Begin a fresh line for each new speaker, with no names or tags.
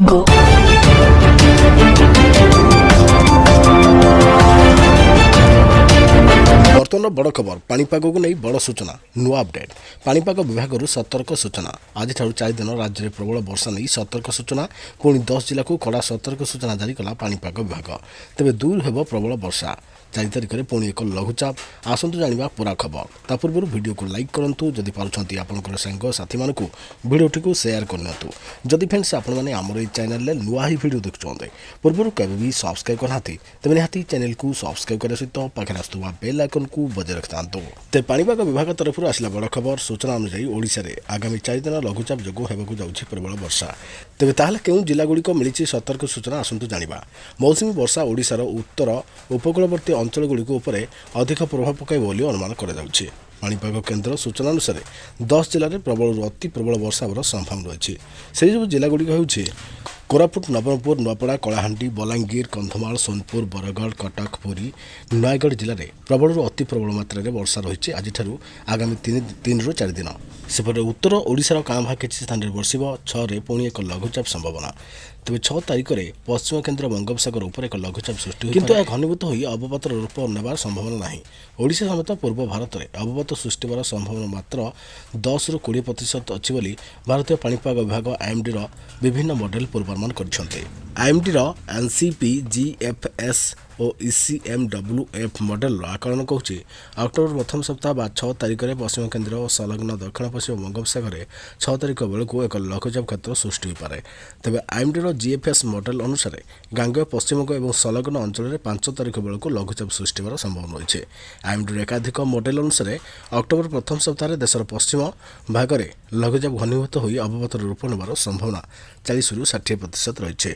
Go.
बर्तमान बड़ खबर पाणीपाग को नहीं बड़ सूचना नुआ अपडेट पाणीपाग विभाग सतर्क सूचना आज 4 दिन राज्य में प्रबल वर्षा नहीं सतर्क सूचना पुणी 10 जिला को कड़ा सतर्क सूचना जारी कला पाणीपाग विभाग तेज दूर हेब प्रबल वर्षा 4 तारिख में पुणी एक लघुचाप आसतु जाना पूरा खबर ता पूर्व वीडियो को लाइक करूँ जदि पार्टी आपंकर सांग साथी मानक भिडियोटी को सेयार करनी जदि फ्रेंड्स आपण मैंने आमर ये चैनल नुआ ही भिडियो देखुं पूर्व केवे भी सब्सक्राइब करना तेज निहाती चैनल को सब्सक्राइब करने सहित पाखे आसुवा बेल आइकन को बजाय रखता तेज पाणीपाग विभाग तरफ आसला बड़ खबर सूचना अनुसार ओडिशा रे आगामी 4 दिन लघुचाप जोगु हेबाकु जाउछि प्रबल वर्षा तेबे ताहले केउ जिला गुड़िक मिली सतर्क सूचना आसतु जानिबा मौसुमी वर्षा ओडिशार उत्तर उपकूलवर्ती अंचल गुड़िक उपरे अधिक प्रभाव पकाइब बोली अनुमान करा जाउछि पाणीपाग केन्द्र सूचना अनुसार 10 जिले में प्रबल अति प्रबल वर्षा होबार संभावना रही से जो जिला गुड़िक होउछि कोरापुट नवरंगपुर नुआपड़ा कलाहांडी बलांगीर कंधमाल सोनपुर बरगढ़ कटक पुरी नयगढ़ जिले में प्रबल अति प्रबल मात्रा वर्षा रही आज आगामी 3 ରୁ 4 दिन सेपटे उत्तर ओडिशार कांभा किसी स्थान में बर्षिब 6 रे पुणी एक लघुचाप संभावना तेज 6 तारिख में पश्चिम केन्द्र बंगोपसागर उपर एक लघुचाप सृष्टि किंतु यह घनीभूत हो अवपातर रूप नेबार संभावना नहीं ओडिशा समेत पूर्व भारत में अवपात सृष्टि होवार संभावना मात्र 10 ରୁ 20% अच्छी बोली भारतीय पाणीपाग विभाग आईएमडी विभिन्न मॉडल पूर्वानुमान कर आईएमडी एनसीपी जीएफएस और ईसीएमडब्ल्यूएफ मॉडल आकलन कहूँ अक्टोबर प्रथम सप्ताह 6 तारिख में पश्चिम केन्द्र और संलग्न दक्षिण पश्चिम बंगोपसागर 6 तारिख बेलू एक लघुचाप क्षेत्र सृष्टि हो पाए तेज आईएमडी जीएफएस मॉडल अनुसार गांगेय पश्चिम और संलग्न अंचल में 5 तारिख बेलू लघुचाप सृष्टि होवार संभावना रही है आईएमडी एकाधिक मॉडल अनुसार अक्टोबर प्रथम सप्ताह देशर पश्चिम भाग में लघुचाप घनीभूत हो अवपातर रूप नेबार संभावना 40 ରୁ 60% रही है